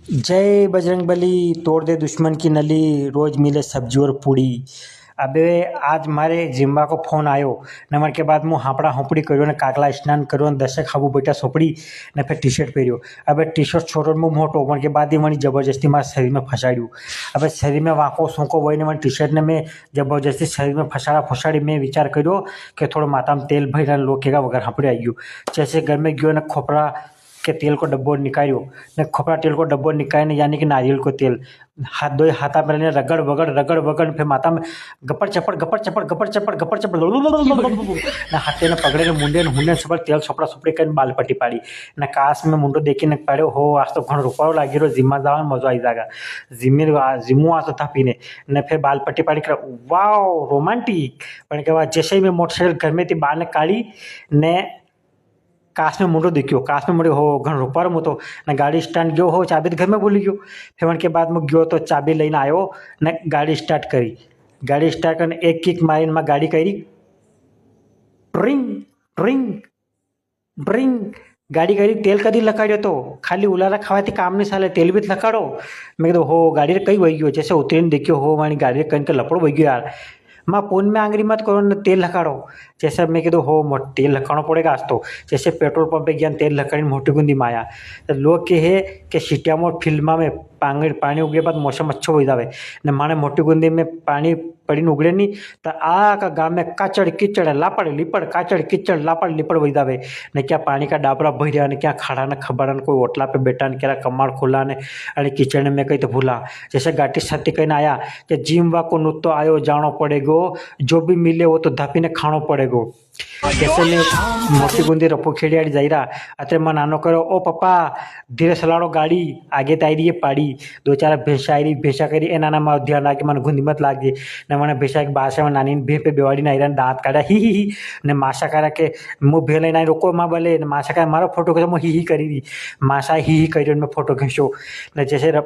जय बजरंग बली। तोड़ दे दुश्मन की नली, रोज मिले सब्जी और पूड़ी। अबे आज मारे जिम्बा को फोन आयो ने मन के बाद मुँ हापड़ा होपड़ी कर्यो ने काकला स्नान कर्यो ने दशे खाबू बेटा सोपड़ी ने फिर टी शर्ट पहर्यो। अबे टी शर्ट छोटो मुँ मोटो मन के बाद वही जबरदस्ती मारा शरीर में फसाड्યું। अबे शरीर में वाको सूंको वही ने टी शर्ट ने मैं जबरदस्ती शरीर में फसाड़ा फसाड़ी मैं विचार कर्यो कि थोड़ा माथा में तेल भरी लोग केगा वगैरह हापड़ी आई गयो। जैसे घर में गयो ने खोपड़ा के तेल को डब्बो निकाल्यो ने खोपड़ा तेल को डब्बो निकालीने यानी कि नारियल को तेल हाथ दो हाथा में लेने रगड़ वगड़ फिर माथा में गप्पड़ चप्पड़ ने हाथे ने पकड़े ने मुंडे ने हुंडे सब तेल सोपड़ा सोपड़ी कर बाल पट्टी पाड़ी ने काश में मुंडो देखी ने पाड्यो हो आज तो घणो रुपारो लागी रो जिम्मा जावा मजा आई जागा जिमू आ तो था पीने ने फिर बाल पट्टी पाड़ी कर वाओ रोमांटिक पण के बाद जैसे ही मैं मोटरसाइकिल घर में थी बाहर ने काढ़ी ने काश में मुंडो देख्यो काश में मुंडो हो घणो रुपारो मतो ने गाड़ी स्टार्ट गयो हो चाबी घर में भूली गयो। फिर के बाद में गयो तो चाबी लईने आयो ने गाड़ी स्टार्ट करी। गाड़ी स्टार्ट करने एक किक मारीने में गाड़ी करी ट्रिंग ट्रिंग ट्रिंग गाड़ी करी तेल कदी लकाड्यो तो खाली उलारा खावाथी काम नहीं चाले तेल भी लकाड़ो। मैं कीधुं हो गाड़ी कई वही गयो जैसे उतरीने देख्यो हो मारी गाड़ी कहीं के लपड़ो वही गयो यार माँ फोन में आंगली मत करो ने तेल लकाड़ो। जैसे मैं कीधुं हो तेल लकाड़ो पड़ेगा आज तो जैसे पेट्रोल पंप पे गया तेल लकाड़ी मोटी गुंदी माया तो लोग कहे कि सीटियामोट फिल्म में पानी उगड़े बाद मौसम अच्छो हो जाए ने माने मोटी गुंदी में पानी पड़ी उगड़े नहीं तो आका गाम में काचड़ कीचड़ लापड़ लिपड़ काचड़ कीचड़ लापड़ लिपड़ वही जाए ने क्या पानी का डाबरा भर्या ने क्या खाड़ा ने खबड़ा ने कोई ओटला पे बैठा ने क्या कमाड़ खोला ने अरे कीचड़ ने मैं कही तो भूला। जैसे गाटी छाती कहने आया कि जिमवा को नुतो आयो जानो पड़ेगो जो भी मिले वो तो धापी ने खानो पड़ेगो। जैसे मैं मोटी गुंदी रपो खेड़ी जाई रहा अतरे मैं नानो करो ओ पप्पा धीरे चलाड़ो गाड़ी आगे ताई रही पाड़ी दो चार भेषा आई रही भेषा करी ए नाना मार ध्यान राखी मन गुंदी मत लागे ने मैंने भेषा एक बासा में नानी भे पे बेवाड़ी ना आई दांत काढ़ा ही ने माशा करा के मुँह भेले ना रोको माँ बोले माशा का मारो फोटो खींचो मैं ही करी रही माशा ही करी मैं फोटो खींचो ने जैसे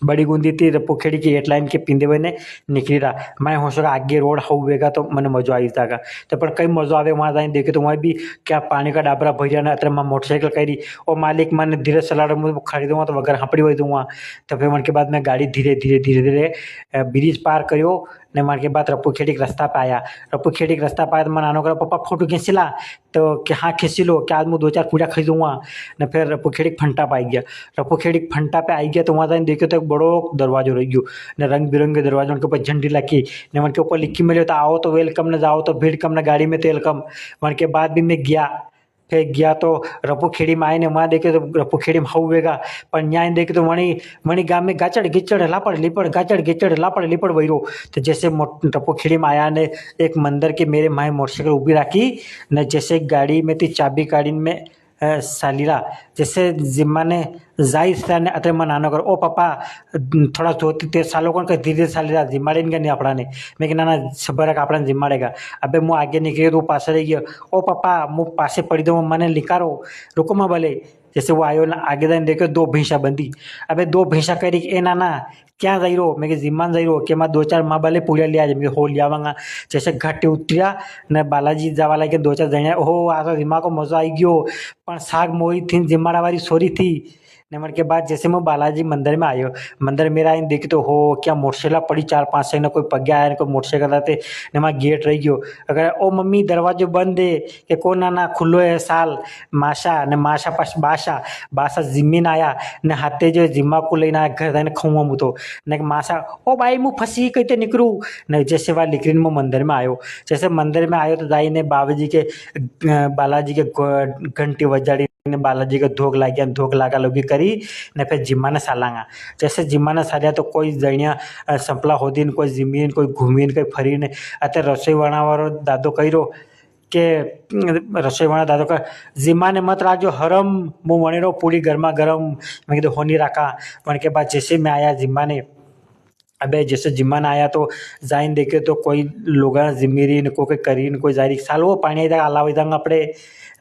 बड़ी गुंदी थी पुखेड़ी की एट लाइन के पिंदे हुए ने निकली रहा मैं होशो आगे रोड होगा तो मैंने मजा आई जाएगा तो पर कई मजा आवे वहाँ जाए देखे तो वहाँ भी क्या पानी का डाबरा भरिया ना अतर मैं मोटरसाइकिल करी और मालिक मैंने धीरे चला रहा खरीदूँगा तो वगैरह हपड़ी वही दूँगा। तो फिर मन के बाद मैं गाड़ी धीरे धीरे धीरे धीरे ब्रिज पार करियो ने मन के बाद रप्पू खेड़ी के रास्ता पे आया। रप्पू खेड़ी के रास्ता पे आया तो मैं नानो करा पप्पा फोटो खींचिला तो कि हाँ खींची लो क्या आज मैं दो चार पूजा खरीदूँगा ने फिर रप्पू खेड़ी फंटा पे आई गया। रप्पू खेड़ी फंटा पे आई गया तो वहाँ जाए देखे तो एक बड़ो दरवाजो रह गयो ने रंग बिरंगे दरवाजे उनके ऊपर झंडी लगी ने मन के ऊपर लिखी मिले तो आओ तो वेलकम ने जाओ तो भीड़ कम ने गाड़ी में तेल कम। मन के बाद भी मैं गया फिर गया तो रप्पू खेड़ी में आए ने वहाँ देखे तो रप्पू खेड़ी में हुएगा पर न्याय देखे तो वणी वणी गाँव में गाचड़ गिचड़ लापड़ लिपड़ गाचड़ गिचड़ लापड़ लिपड़ वही तो जैसे रप्पू खेड़ी में आया ने एक मंदिर के मेरे माए मोटरसाइकिल उभी राखी ने जैसे गाड़ी में थी चाबी काढ़ी में सालीरा जैसे जिम्मा ने जाई ने अतरे मन नानो कर ओ पापा थोड़ा धोती ते सालों को धीरे सालीरा जिम्माड़े नहीं अपना ने मैं कि ना सबर अपना जिम्माड़ेगा। अबे मुँह आगे निकले तो पास रह गया ओ पापा मुँह पासे पड़ी दो मैंने लिकारो रुको मैं बोले। जैसे वो आयो ना आगे जाने देखे दो भैंसा बंदी अबे दो भैंसा करी ए नाना क्या जाई रो मैं जिम्मान जाई रो के मैं दो चार माँ बाले पूजा लिया मैं हो लियावांगा। जैसे घाटे उतरिया ने बालाजी जावा लगे दो चार जणिया ओहो आ तो जिम्मा को मजा आई गयो पण साग मोई थी जिम्माड़ा वाली सोरी थी ने मन के बाद जैसे मैं बालाजी मंदिर में आयो मंदिर मेरा इन देखी तो हो क्या मोटरसाइकिल पड़ी चार पांच से ना कोई पग्या आया कोई मोटरसाइकिल आते ने मैं गेट रही गयो अगर ओ मम्मी दरवाजो बंद दे के को ना खुलो है साल माशा ने माशा पास बासा बासा जिम्मीन आया ने हाथे जो जिम्मा को लेना आया घर जाने खाऊंगा मुँह तो ने माशा ओ भाई मुँह फंसी कहते निकलू ने जैसे वह निकली मैं मंदिर में आयो। जैसे मंदिर में आयो तो दाई ने बालाजी के घंटी बजाड़ी ने बालाजी का धोख ला गया धोख लागा लोगी करी ने फिर जिम्मा ने सालांगा। जैसे जिम्मा ने सालिया तो कोई जणिया संपला होदी कोई जिमीन कोई घूमीन कोई फरी ने अते रसोई बनावारो दादो कही रो के रसोई वाला दादो का जिम्मा ने मत राखो हरम मुँह वणी रो पूरी गर्मा गर्म मैं कीधुं होनी राखा। वन के बाद जैसे मैं आया जिम्मा ने अबे जैसे जिम्मन आया तो जाइन देखे तो कोई लोगा जिम्मेरी कोई करीन कोई जारी साल वो पानी अलाव अपने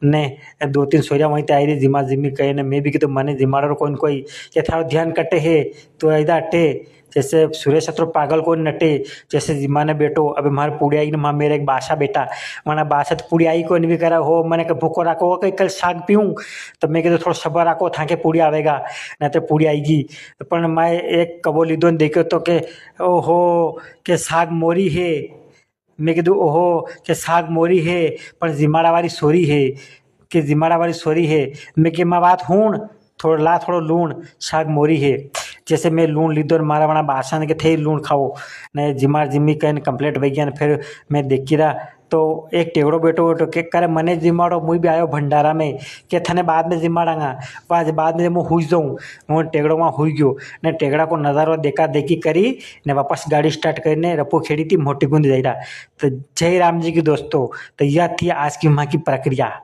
ने दो तीन सोया वहीं आई रही जिम्मा जिम्मी कहे ने मैं भी कि तो मने जिम्माड़ो कोई कोई के थारो ध्यान कटे है तो ऐदा अटे जैसे सुरेश अत्रो पागल को नटे, जैसे जिम्मा ने बेटो अबे मारे पूड़ी आई ना मेरे एक बासा बेटा मना बासा तो पूड़ी आई को नहीं करा हो मैंने कहा भूखो रखो कहीं कल शाक पीऊँ तो मैं कहते थोड़ा सबर रखो था के पूड़ी आवेगा नहीं तो पूड़ी आएगी। पर मैं एक कबो लीधो देखो तो के ओहो के शाक मोरी है, मैं कीधु ओहो के शाक मोरी है पर जिमाड़ा वाली सोरी है कि जिमाड़ा वाली सोरी है। मैं कि माँ बात हूँ थोड़ा ला थोड़ा लूण शाक मोरी है। जैसे मैं लूण लीधो और मारा वाला बासन के थे लूण खाओ ने जिमार जिम्मी कहन कंप्लीट वही गया फिर मैं देखी रहा तो एक टेगड़ो बेटो बेटो के करे मने जिमाड़ो मुई भी आयो भंडारा में के थने बाद में जिमाड़ांगा आज बाद में मैं हुई जाऊँ वो टेगड़ो वहाँ हुई गयो ने टेगड़ा को नज़ारो देखा देखी करी ने वापस गाड़ी स्टार्ट करने रपो खेड़ी थी मोटी गुंद जाइरा। तो जय राम जी की दोस्तों, तो यह थी आज की माँ की प्रक्रिया।